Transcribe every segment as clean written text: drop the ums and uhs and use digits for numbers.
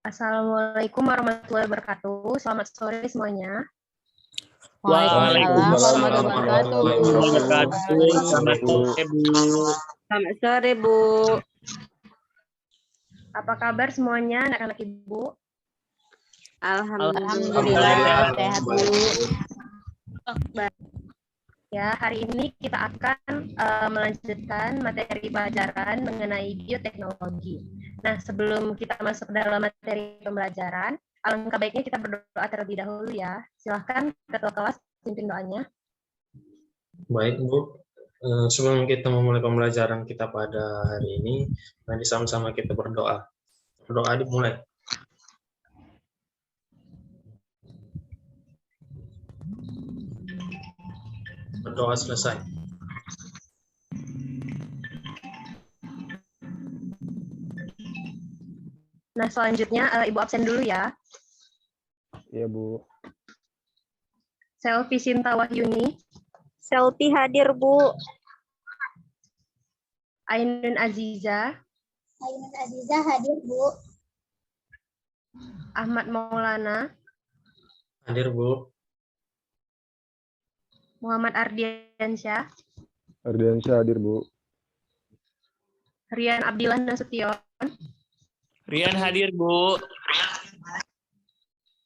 Assalamualaikum warahmatullahi wabarakatuh. Selamat sore semuanya. Waalaikumsalam warahmatullahi wabarakatuh. Selamat sore, Bu. Selamat sore, Bu. Apa kabar semuanya anak-anak Ibu? Alhamdulillah sehat, Bu. Ya, hari ini kita akan melanjutkan materi pelajaran mengenai bioteknologi. Nah, sebelum kita masuk dalam materi pembelajaran, alangkah baiknya kita berdoa terlebih dahulu ya. Silahkan ketua kelas pimpin doanya. Baik, Bu. Sebelum kita memulai pembelajaran kita pada hari ini, nanti sama-sama kita berdoa. Berdoa dimulai. Berdoa selesai. Nah, selanjutnya Ibu absen dulu ya. Iya, Bu. Selvi Sinta Wahyuni, Selvi hadir, Bu. Ainun Aziza, Ainun Aziza hadir, Bu. Ahmad Maulana, Hadir, Bu. Muhammad Ardiansyah, Ardiansyah hadir, Bu. Rian Abdillah Nasution, Rian hadir, Bu.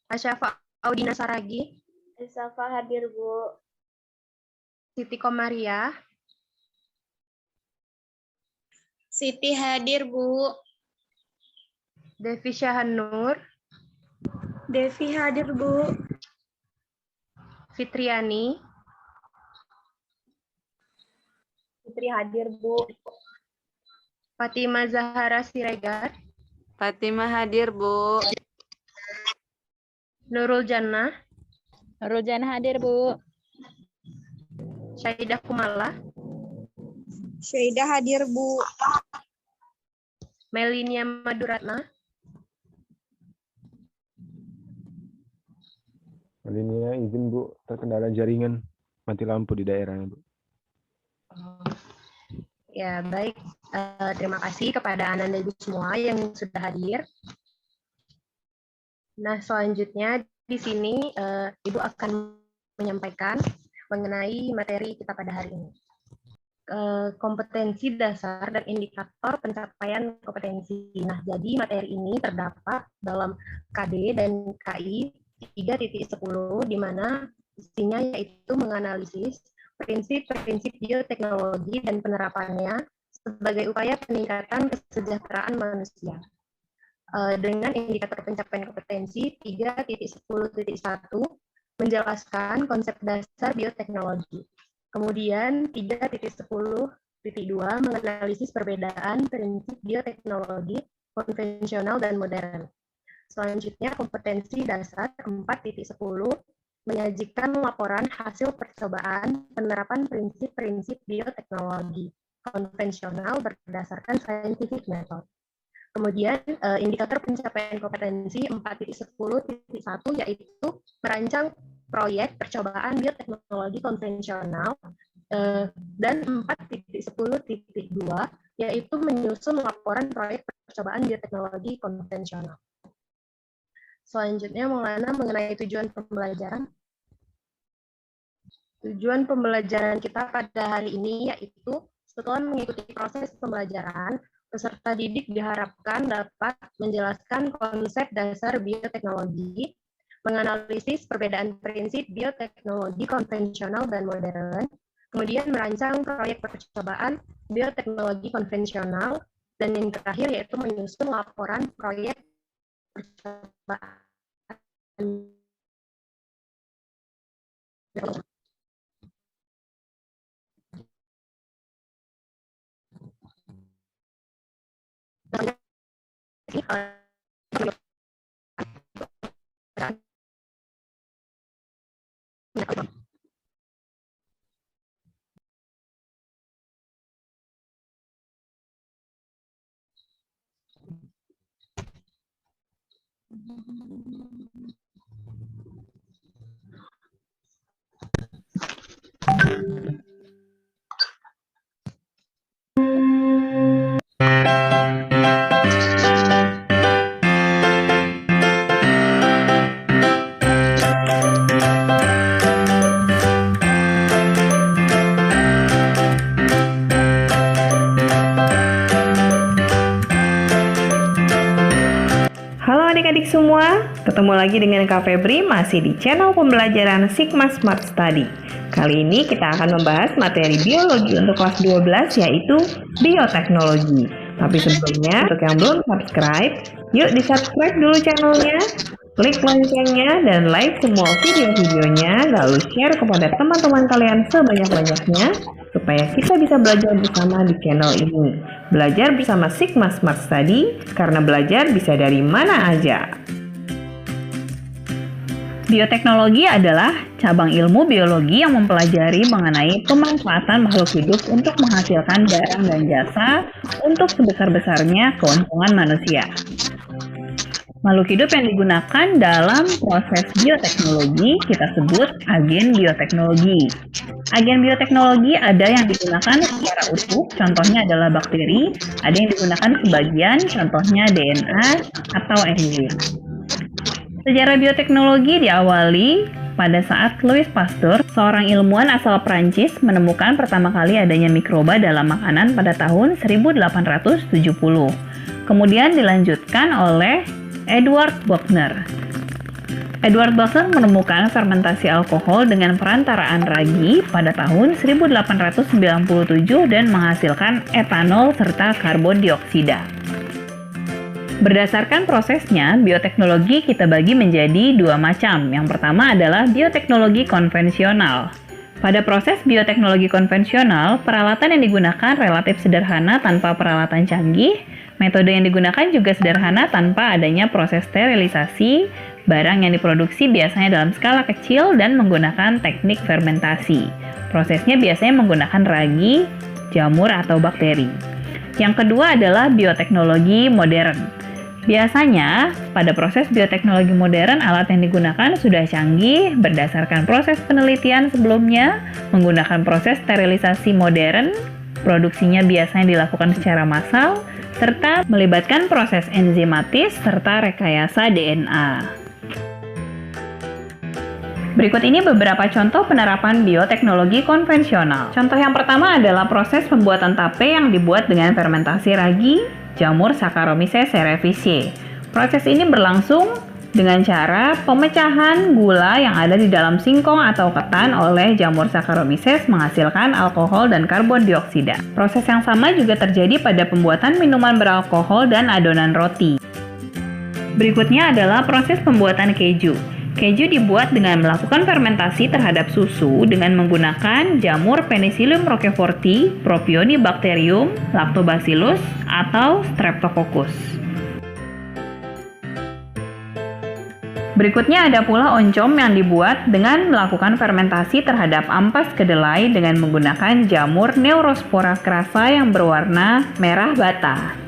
Asyafa Audina Saragi, Safa hadir, Bu. Siti Komaria, Siti hadir, Bu. Devi Syahanur, Devi hadir, Bu. Fitriani, Fitri hadir, Bu. Fatima Zahara Siregar, Fatimah hadir, Bu. Nurul Jannah, Rojan hadir, Bu. Syaidah Kumala, Syaidah hadir, Bu. Melinia Maduratna, Alinia izin, Bu. Terkendala jaringan. Mati lampu di daerahnya, Bu. Ya, baik. Terima kasih kepada Anda dan Ibu semua yang sudah hadir. Nah, selanjutnya di sini Ibu akan menyampaikan mengenai materi kita pada hari ini. Kompetensi dasar dan indikator pencapaian kompetensi. Nah, jadi materi ini terdapat dalam KD dan KI 3.10 di mana isinya yaitu menganalisis prinsip-prinsip bioteknologi dan penerapannya sebagai upaya peningkatan kesejahteraan manusia. Dengan indikator pencapaian kompetensi 3.10.1 menjelaskan konsep dasar bioteknologi. Kemudian 3.10.2 menganalisis perbedaan prinsip bioteknologi konvensional dan modern. Selanjutnya kompetensi dasar 4.10 menyajikan laporan hasil percobaan penerapan prinsip-prinsip bioteknologi konvensional berdasarkan scientific method. Kemudian indikator pencapaian kompetensi 4.10.1 yaitu merancang proyek percobaan bioteknologi konvensional dan 4.10.2 yaitu menyusun laporan proyek percobaan bioteknologi konvensional. Selanjutnya mengenai tujuan pembelajaran. Tujuan pembelajaran kita pada hari ini yaitu setelah mengikuti proses pembelajaran, peserta didik diharapkan dapat menjelaskan konsep dasar bioteknologi, menganalisis perbedaan prinsip bioteknologi konvensional dan modern, kemudian merancang proyek percobaan bioteknologi konvensional, dan yang terakhir yaitu menyusun laporan proyek percobaan. Ketemu lagi dengan Kak Febri masih di channel pembelajaran Sigma Smart Study. Kali ini kita akan membahas materi biologi untuk kelas 12 yaitu bioteknologi. Tapi sebelumnya, untuk yang belum subscribe, yuk di-subscribe dulu channelnya, klik loncengnya, dan like semua video-videonya, lalu share kepada teman-teman kalian sebanyak-banyaknya, supaya kita bisa belajar bersama di channel ini. Belajar bersama Sigma Smart Study, karena belajar bisa dari mana aja. Bioteknologi adalah cabang ilmu biologi yang mempelajari mengenai pemanfaatan makhluk hidup untuk menghasilkan barang dan jasa untuk sebesar-besarnya keuntungan manusia. Makhluk hidup yang digunakan dalam proses bioteknologi kita sebut agen bioteknologi. Agen bioteknologi ada yang digunakan secara utuh, contohnya adalah bakteri, ada yang digunakan sebagian, contohnya DNA atau enzim. Sejarah bioteknologi diawali pada saat Louis Pasteur, seorang ilmuwan asal Prancis, menemukan pertama kali adanya mikroba dalam makanan pada tahun 1870. Kemudian dilanjutkan oleh Edward Buchner. Edward Buchner menemukan fermentasi alkohol dengan perantaraan ragi pada tahun 1897 dan menghasilkan etanol serta karbon dioksida. Berdasarkan prosesnya, bioteknologi kita bagi menjadi dua macam. Yang pertama adalah bioteknologi konvensional. Pada proses bioteknologi konvensional, peralatan yang digunakan relatif sederhana tanpa peralatan canggih. Metode yang digunakan juga sederhana tanpa adanya proses sterilisasi. Barang yang diproduksi biasanya dalam skala kecil dan menggunakan teknik fermentasi. Prosesnya biasanya menggunakan ragi, jamur, atau bakteri. Yang kedua adalah bioteknologi modern. Biasanya, pada proses bioteknologi modern, alat yang digunakan sudah canggih berdasarkan proses penelitian sebelumnya, menggunakan proses sterilisasi modern, produksinya biasanya dilakukan secara massal, serta melibatkan proses enzimatis serta rekayasa DNA. Berikut ini beberapa contoh penerapan bioteknologi konvensional. Contoh yang pertama adalah proses pembuatan tape yang dibuat dengan fermentasi ragi, jamur Saccharomyces cerevisiae. Proses ini berlangsung dengan cara pemecahan gula yang ada di dalam singkong atau ketan oleh jamur Saccharomyces menghasilkan alkohol dan karbon dioksida. Proses yang sama juga terjadi pada pembuatan minuman beralkohol dan adonan roti. Berikutnya adalah proses pembuatan keju. Keju dibuat dengan melakukan fermentasi terhadap susu dengan menggunakan jamur Penicillium roqueforti, Propionibacterium, Lactobacillus, atau Streptococcus. Berikutnya ada pula oncom yang dibuat dengan melakukan fermentasi terhadap ampas kedelai dengan menggunakan jamur Neurospora crassa yang berwarna merah bata.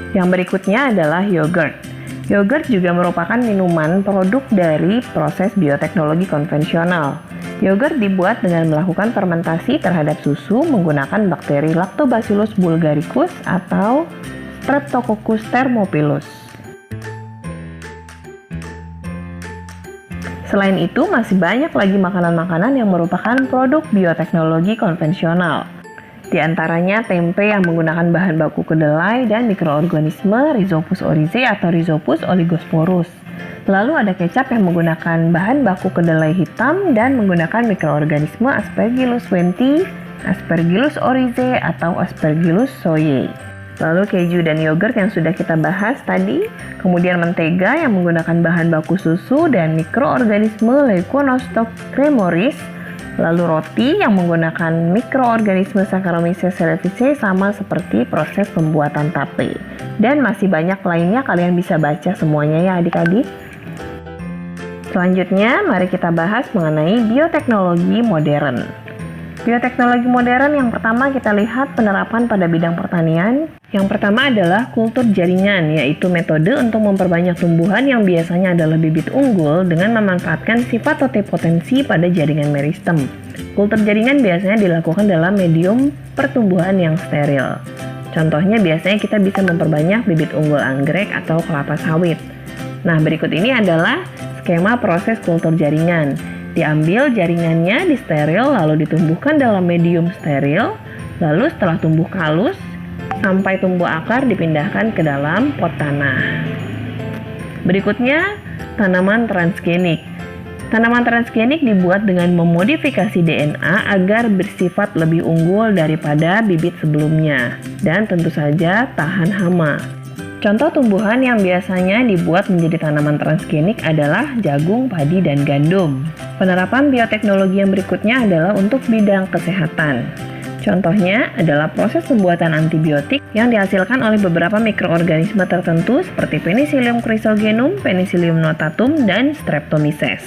Yang berikutnya adalah yogurt. Yogurt juga merupakan minuman produk dari proses bioteknologi konvensional. Yogurt dibuat dengan melakukan fermentasi terhadap susu menggunakan bakteri Lactobacillus bulgaricus atau Streptococcus thermophilus. Selain itu, masih banyak lagi makanan-makanan yang merupakan produk bioteknologi konvensional. Di antaranya tempe yang menggunakan bahan baku kedelai dan mikroorganisme Rhizopus oryzae atau Rhizopus oligosporus. Lalu ada kecap yang menggunakan bahan baku kedelai hitam dan menggunakan mikroorganisme Aspergillus wenti, Aspergillus oryzae atau Aspergillus soyae. Lalu keju dan yogurt yang sudah kita bahas tadi, kemudian mentega yang menggunakan bahan baku susu dan mikroorganisme Leuconostoc cremoris. Lalu roti yang menggunakan mikroorganisme Saccharomyces cerevisiae sama seperti proses pembuatan tape. Dan masih banyak lainnya, kalian bisa baca semuanya ya adik-adik. Selanjutnya, mari kita bahas mengenai bioteknologi modern. Bioteknologi modern yang pertama kita lihat penerapan pada bidang pertanian. Yang pertama adalah kultur jaringan, yaitu metode untuk memperbanyak tumbuhan yang biasanya adalah bibit unggul dengan memanfaatkan sifat totipotensi pada jaringan meristem. Kultur jaringan biasanya dilakukan dalam medium pertumbuhan yang steril. Contohnya biasanya kita bisa memperbanyak bibit unggul anggrek atau kelapa sawit. Nah, berikut ini adalah skema proses kultur jaringan. Diambil jaringannya, disteril, lalu ditumbuhkan dalam medium steril, lalu setelah tumbuh kalus, sampai tumbuh akar dipindahkan ke dalam pot tanah. Berikutnya, tanaman transgenik. Tanaman transgenik dibuat dengan memodifikasi DNA agar bersifat lebih unggul daripada bibit sebelumnya dan tentu saja tahan hama. Contoh tumbuhan yang biasanya dibuat menjadi tanaman transgenik adalah jagung, padi, dan gandum. Penerapan bioteknologi yang berikutnya adalah untuk bidang kesehatan. Contohnya adalah proses pembuatan antibiotik yang dihasilkan oleh beberapa mikroorganisme tertentu seperti Penicillium chrysogenum, Penicillium notatum, dan Streptomyces.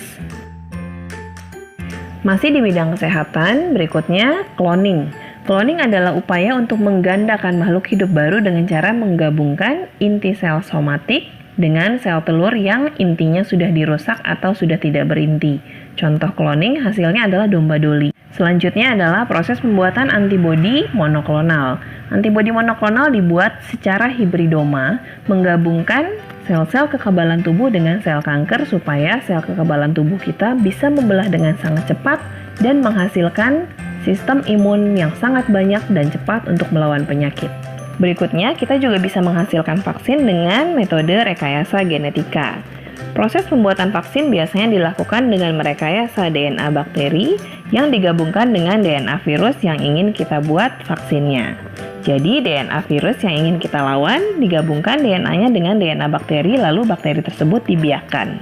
Masih di bidang kesehatan, berikutnya cloning. Cloning adalah upaya untuk menggandakan makhluk hidup baru dengan cara menggabungkan inti sel somatik dengan sel telur yang intinya sudah dirusak atau sudah tidak berinti. Contoh cloning hasilnya adalah domba doli. Selanjutnya adalah proses pembuatan antibodi monoklonal. Antibodi monoklonal dibuat secara hibridoma, menggabungkan sel-sel kekebalan tubuh dengan sel kanker supaya sel kekebalan tubuh kita bisa membelah dengan sangat cepat dan menghasilkan sistem imun yang sangat banyak dan cepat untuk melawan penyakit. Berikutnya, kita juga bisa menghasilkan vaksin dengan metode rekayasa genetika. Proses pembuatan vaksin biasanya dilakukan dengan merekayasa DNA bakteri yang digabungkan dengan DNA virus yang ingin kita buat vaksinnya. Jadi, DNA virus yang ingin kita lawan digabungkan DNA-nya dengan DNA bakteri, lalu bakteri tersebut dibiakkan.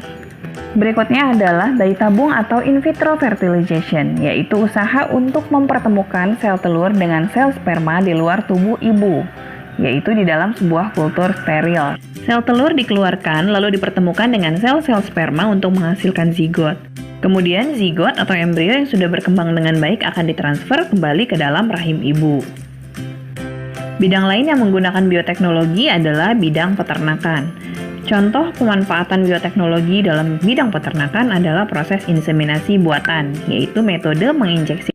Berikutnya adalah bayi tabung atau in vitro fertilization, yaitu usaha untuk mempertemukan sel telur dengan sel sperma di luar tubuh ibu, yaitu di dalam sebuah kultur steril. Sel telur dikeluarkan lalu dipertemukan dengan sel-sel sperma untuk menghasilkan zigot. Kemudian zigot atau embrio yang sudah berkembang dengan baik akan ditransfer kembali ke dalam rahim ibu. Bidang lain yang menggunakan bioteknologi adalah bidang peternakan. Contoh pemanfaatan bioteknologi dalam bidang peternakan adalah proses inseminasi buatan, yaitu metode menginjeksi.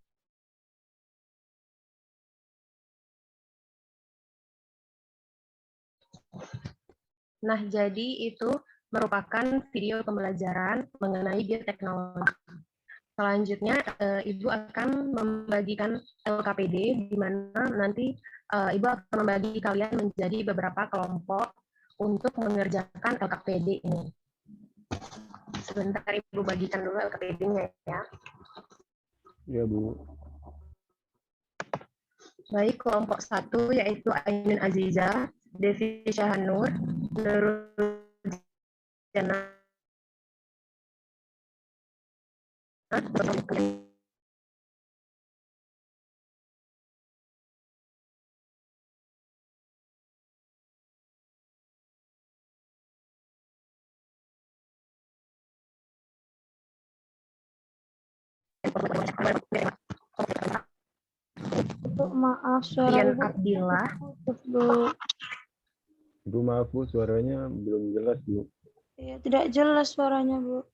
Nah, jadi itu merupakan video pembelajaran mengenai bioteknologi. Selanjutnya, Ibu akan membagikan LKPD, di mana nanti Ibu akan membagi kalian menjadi beberapa kelompok untuk mengerjakan LKPD ini. Sebentar Ibu bagikan dulu LKPD-nya ya. Ya, Bu. Baik, kelompok 1 yaitu Ainun Aziza, Devi Syahanur, Nurul Jana, Maaf, suara Rian Ibu Abdillah, putus, Bu. Bu, maaf Bu, suaranya belum jelas Bu. Ya, tidak jelas suaranya, Bu.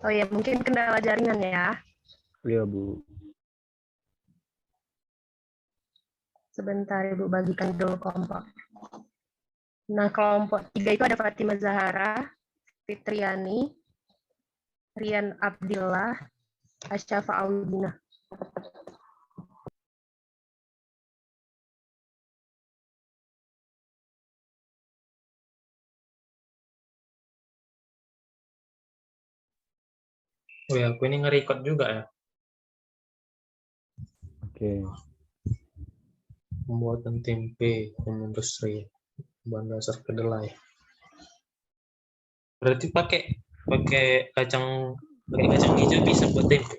oh ya mungkin kendala jaringan ya. Iya Bu. Sebentar Ibu bagikan dulu kelompok. Nah, kelompok 3 itu ada Fatimah Zahara, Fitriani, Rian Abdillah, Asyafa Audina. Oh ya, aku ini nge-record juga ya. Oke. Pembuatan tempe home industri, bahan dasar kedelai. Berarti pakai kacang hijau bisa buat tempe.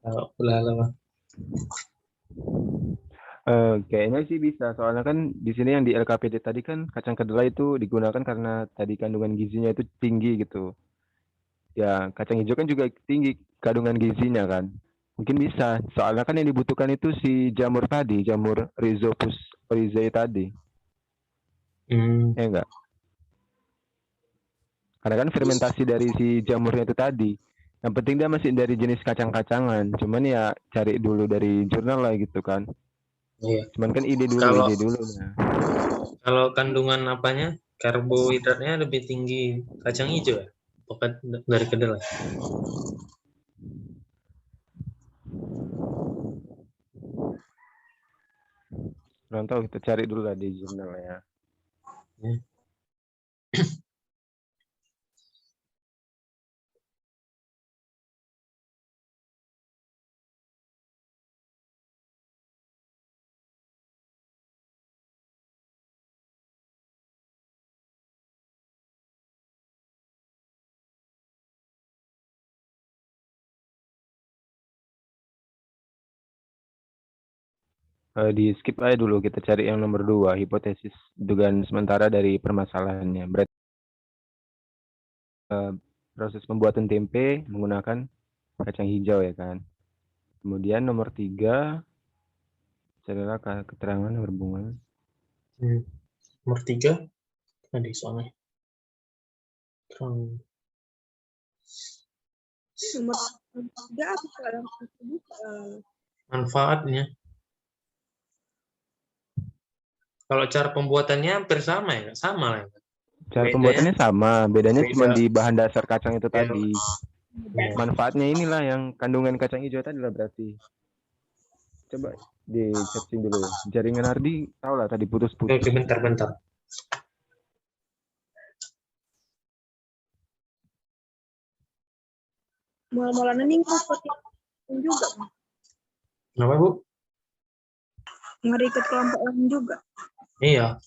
Lah. Kayaknya sih bisa, soalnya kan di sini yang di LKPD tadi kan kacang kedelai itu digunakan karena tadi kandungan gizinya itu tinggi gitu. Ya, kacang hijau kan juga tinggi kandungan gizinya kan. Mungkin bisa, soalnya kan yang dibutuhkan itu si jamur tadi, jamur Rhizopus oryzae tadi. Ya enggak? Karena kan fermentasi dari si jamurnya itu tadi. Yang penting dia masih dari jenis kacang-kacangan. Cuman ya cari dulu dari jurnal lah gitu kan. Iya. Cuman kan ide dulu. Nah. Kalau kandungan apanya, karbohidratnya lebih tinggi kacang hijau ya? Pokoknya dari kedelai. Kurang tahu, kita cari dulu lah di jurnal ya. Hmm. Di skip aja dulu, kita cari yang nomor 2, hipotesis dugaan sementara dari permasalahannya. Berarti proses pembuatan tempe menggunakan kacang hijau ya kan. Kemudian nomor 3, carilah keterangan yang berhubungan. Nomor 3 tadi soalnya. Nomor 3 apa soal Manfaatnya. Kalau cara pembuatannya hampir sama ya, sama lah. Cara Bedanya- pembuatannya sama, bedanya cuma Beda. di bahan dasar kacang itu Ya. tadi. Ya. Manfaatnya inilah yang kandungan kacang hijau tadi lah berarti. Coba di searching dulu. Jaringan Ardi tahu lah tadi putus-putus. Oke, bentar. mula-mulanya nih juga, Kenapa, Bu? ikut kelompok lain juga. Iya.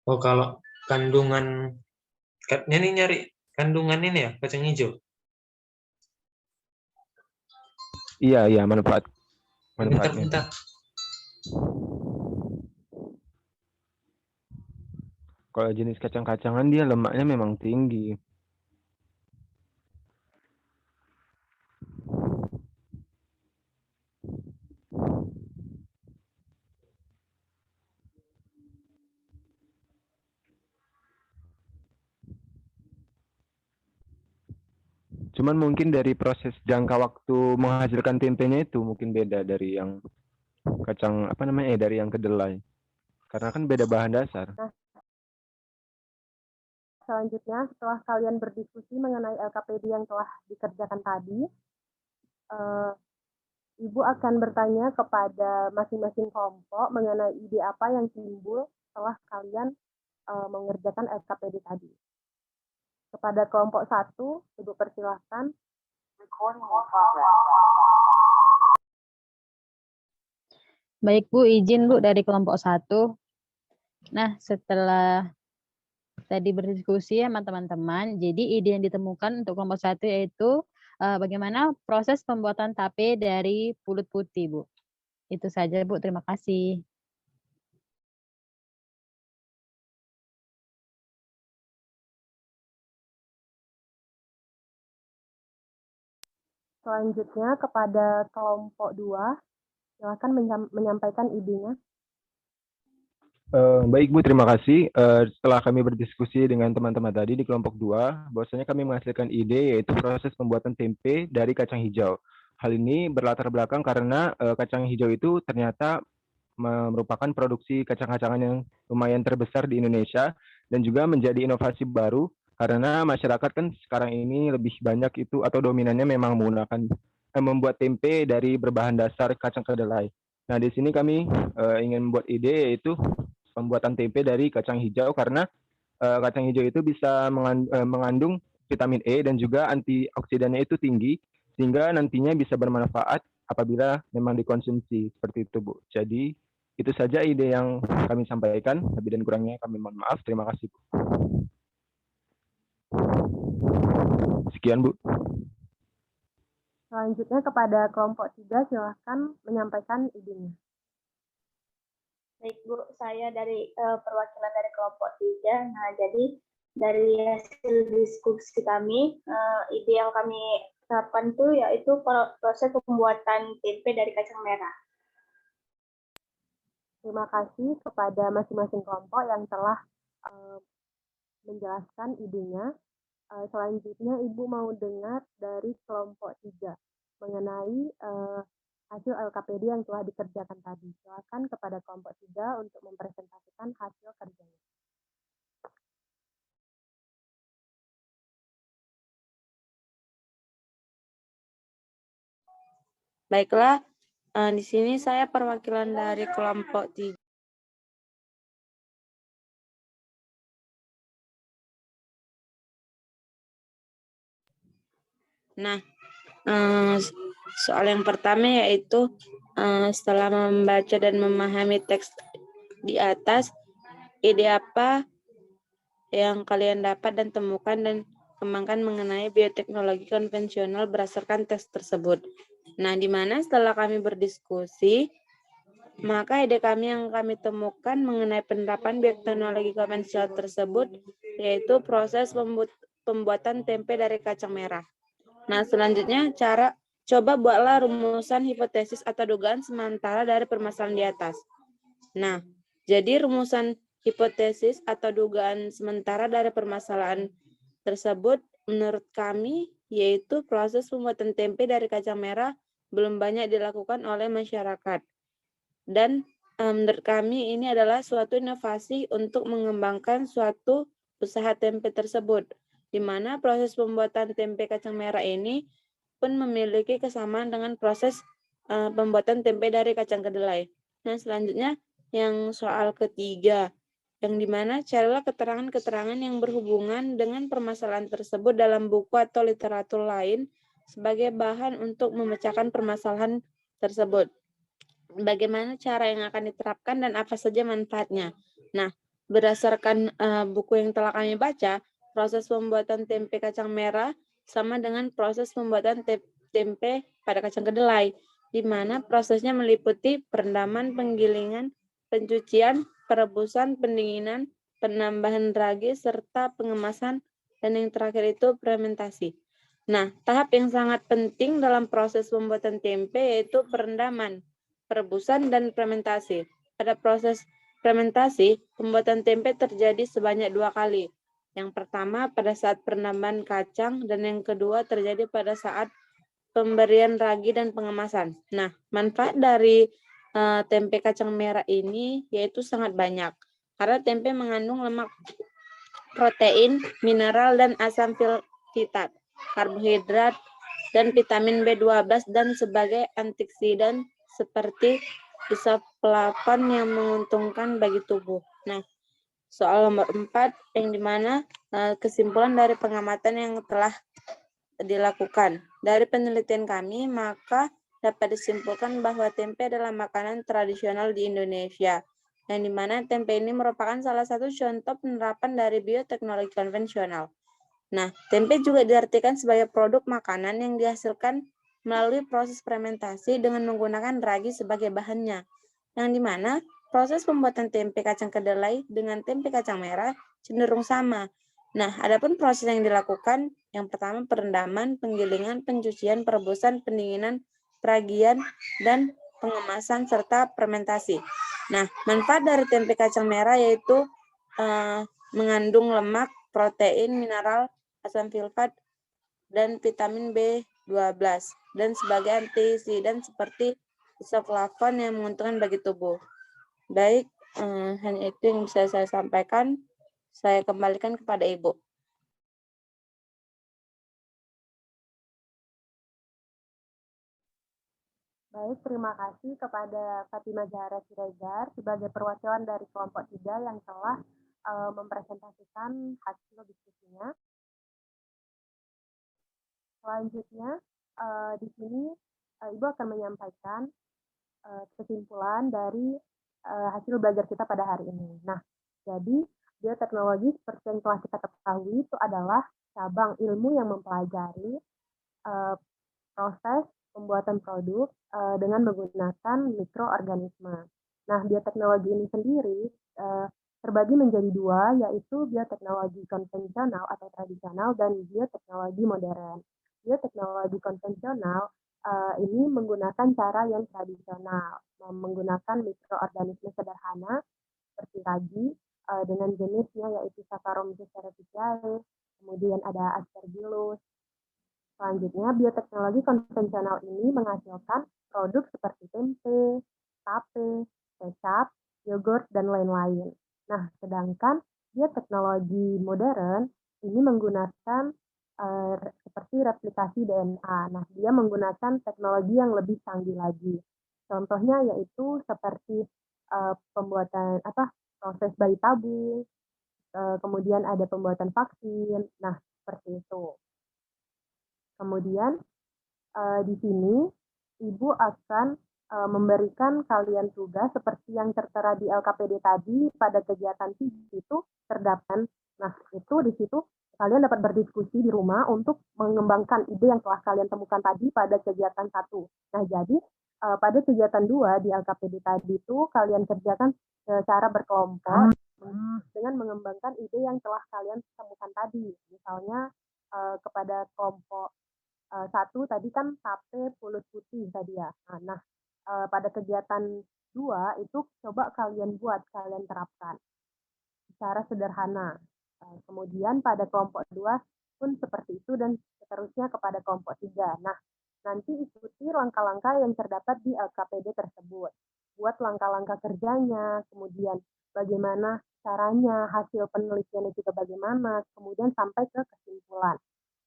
Oh, kalau kandungan, ini nyari kandungan ini ya, kacang hijau. Iya, manfaatnya. Bentar. Kalau jenis kacang-kacangan dia lemaknya memang tinggi. Cuman mungkin dari proses jangka waktu menghasilkan tempenya itu mungkin beda dari yang kacang dari yang kedelai. Karena kan beda bahan dasar. Selanjutnya, setelah kalian berdiskusi mengenai LKPD yang telah dikerjakan tadi, Ibu akan bertanya kepada masing-masing kelompok mengenai ide apa yang timbul setelah kalian mengerjakan LKPD tadi. Kepada kelompok 1, Ibu persilahkan. Baik Bu, izin Bu dari kelompok 1. Nah, setelah tadi berdiskusi sama teman-teman, jadi ide yang ditemukan untuk kelompok 1 yaitu bagaimana proses pembuatan tape dari pulut putih, Bu. Itu saja, Bu. Terima kasih. Selanjutnya kepada kelompok 2, silakan menyampaikan idenya. Baik Bu, terima kasih. Setelah kami berdiskusi dengan teman-teman tadi di kelompok 2, bahwasanya kami menghasilkan ide yaitu proses pembuatan tempe dari kacang hijau. Hal ini berlatar belakang karena kacang hijau itu ternyata merupakan produksi kacang-kacangan yang lumayan terbesar di Indonesia dan juga menjadi inovasi baru karena masyarakat kan sekarang ini lebih banyak itu atau dominannya memang menggunakan membuat tempe dari berbahan dasar kacang kedelai. Nah, di sini kami ingin membuat ide yaitu pembuatan tempe dari kacang hijau karena kacang hijau itu bisa mengandung vitamin E dan juga antioksidannya itu tinggi sehingga nantinya bisa bermanfaat apabila memang dikonsumsi seperti itu Bu. Jadi itu saja ide yang kami sampaikan. Lebih dan kurangnya kami mohon maaf. Terima kasih Bu. Sekian Bu. Selanjutnya kepada kelompok 3, silakan menyampaikan idenya. Baik Bu, saya dari perwakilan dari kelompok 3. Nah, jadi dari hasil diskusi kami, ide yang kami terapkan itu yaitu proses pembuatan tempe dari kacang merah. Terima kasih kepada masing-masing kelompok yang telah menjelaskan idenya. Selanjutnya Ibu mau dengar dari kelompok 3 mengenai hasil LKPD yang telah dikerjakan tadi. Silakan kepada kelompok 3 untuk mempresentasikan hasil kerjanya. Baiklah, di sini saya perwakilan dari kelompok 3. Nah, soal yang pertama yaitu setelah membaca dan memahami teks di atas, ide apa yang kalian dapat dan temukan dan kembangkan mengenai bioteknologi konvensional berdasarkan teks tersebut. Nah, di mana setelah kami berdiskusi, maka ide kami yang kami temukan mengenai penerapan bioteknologi konvensional tersebut yaitu proses pembuatan tempe dari kacang merah. Nah, selanjutnya coba buatlah rumusan hipotesis atau dugaan sementara dari permasalahan di atas. Nah, jadi rumusan hipotesis atau dugaan sementara dari permasalahan tersebut menurut kami yaitu proses pembuatan tempe dari kacang merah belum banyak dilakukan oleh masyarakat. Dan menurut kami ini adalah suatu inovasi untuk mengembangkan suatu usaha tempe tersebut, di mana proses pembuatan tempe kacang merah ini pun memiliki kesamaan dengan proses pembuatan tempe dari kacang kedelai. Nah, selanjutnya yang soal ketiga, yang dimana carilah keterangan-keterangan yang berhubungan dengan permasalahan tersebut dalam buku atau literatur lain sebagai bahan untuk memecahkan permasalahan tersebut. Bagaimana cara yang akan diterapkan dan apa saja manfaatnya. Nah, berdasarkan buku yang telah kami baca, proses pembuatan tempe kacang merah sama dengan proses pembuatan tempe pada kacang kedelai, di mana prosesnya meliputi perendaman, penggilingan, pencucian, perebusan, pendinginan, penambahan ragi, serta pengemasan, dan yang terakhir itu fermentasi. Nah, tahap yang sangat penting dalam proses pembuatan tempe yaitu perendaman, perebusan, dan fermentasi. Pada proses fermentasi, pembuatan tempe terjadi sebanyak 2 kali. Yang pertama pada saat perendaman kacang dan yang kedua terjadi pada saat pemberian ragi dan pengemasan. Nah, manfaat dari tempe kacang merah ini yaitu sangat banyak. Karena tempe mengandung lemak, protein, mineral, dan asam filtrat, karbohidrat, dan vitamin B12 dan sebagai antioksidan seperti isoflavon yang menguntungkan bagi tubuh. Nah, soal nomor 4 yang dimana kesimpulan dari pengamatan yang telah dilakukan. Dari penelitian kami, maka dapat disimpulkan bahwa tempe adalah makanan tradisional di Indonesia, yang dimana tempe ini merupakan salah satu contoh penerapan dari bioteknologi konvensional. Nah, tempe juga diartikan sebagai produk makanan yang dihasilkan melalui proses fermentasi dengan menggunakan ragi sebagai bahannya, yang dimana proses pembuatan tempe kacang kedelai dengan tempe kacang merah cenderung sama. Nah, adapun proses yang dilakukan, yang pertama perendaman, penggilingan, pencucian, perebusan, pendinginan, peragian, dan pengemasan serta fermentasi. Nah, manfaat dari tempe kacang merah yaitu mengandung lemak, protein, mineral, asam filtrat, dan vitamin B12 dan sebagai antioksidan seperti isoflavon yang menguntungkan bagi tubuh. Baik, hanya itu yang bisa saya sampaikan. Saya kembalikan kepada Ibu. Baik, terima kasih kepada Fatimah Zahra Siregar sebagai perwakilan dari kelompok 3 yang telah mempresentasikan hasil diskusinya. Selanjutnya, di sini Ibu akan menyampaikan kesimpulan dari hasil belajar kita pada hari ini. Nah, jadi bioteknologi seperti yang telah kita ketahui itu adalah cabang ilmu yang mempelajari proses pembuatan produk dengan menggunakan mikroorganisme. Nah, bioteknologi ini sendiri terbagi menjadi 2, yaitu bioteknologi konvensional atau tradisional dan bioteknologi modern. Bioteknologi konvensional ini menggunakan cara yang tradisional, menggunakan mikroorganisme sederhana seperti ragi dengan jenisnya yaitu Saccharomyces cerevisiae, kemudian ada Aspergillus. Selanjutnya, bioteknologi konvensional ini menghasilkan produk seperti tempe, tape, kecap, yogurt, dan lain-lain. Nah, sedangkan bioteknologi modern ini menggunakan seperti replikasi DNA. Nah, dia menggunakan teknologi yang lebih canggih lagi. Contohnya yaitu seperti pembuatan proses bayi tabung, kemudian ada pembuatan vaksin. Nah, seperti itu. Kemudian di sini Ibu akan memberikan kalian tugas seperti yang tertera di LKPD tadi pada kegiatan itu terdapat. Nah, itu di situ kalian dapat berdiskusi di rumah untuk mengembangkan ide yang telah kalian temukan tadi pada kegiatan 1. Nah, jadi pada kegiatan 2 di LKPD tadi itu kalian kerjakan secara berkelompok dengan mengembangkan ide yang telah kalian temukan tadi. Misalnya kepada kelompok 1 tadi kan sate pulut putih tadi ya. Nah, pada kegiatan 2 itu coba kalian terapkan secara sederhana. Kemudian pada kelompok 2 pun seperti itu dan seterusnya kepada kelompok 3. Nah, nanti ikuti langkah-langkah yang terdapat di LKPD tersebut. Buat langkah-langkah kerjanya, kemudian bagaimana caranya, hasil penelitiannya juga bagaimana, kemudian sampai ke kesimpulan.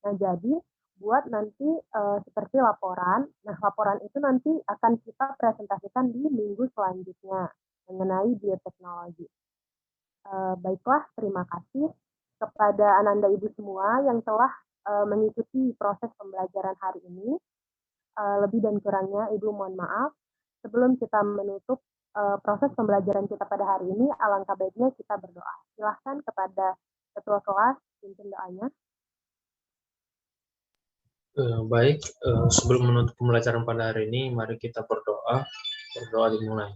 Nah, jadi buat nanti seperti laporan. Nah, laporan itu nanti akan kita presentasikan di minggu selanjutnya mengenai bioteknologi. Baiklah, terima kasih kepada Ananda Ibu semua yang telah mengikuti proses pembelajaran hari ini. Lebih dan kurangnya Ibu mohon maaf. Sebelum kita menutup proses pembelajaran kita pada hari ini, alangkah baiknya kita berdoa. Silahkan kepada Ketua Kelas, pimpin doanya. Baik, sebelum menutup pembelajaran pada hari ini, mari kita berdoa. Berdoa dimulai.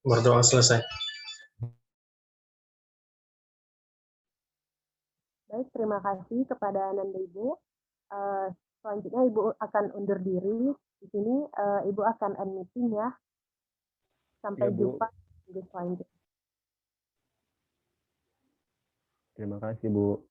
Berdoa selesai. Baik, terima kasih kepada Ananda Ibu. Selanjutnya Ibu akan undur diri. Di sini Ibu akan end meeting ya. Sampai jumpa minggu selanjutnya. Terima kasih, Bu.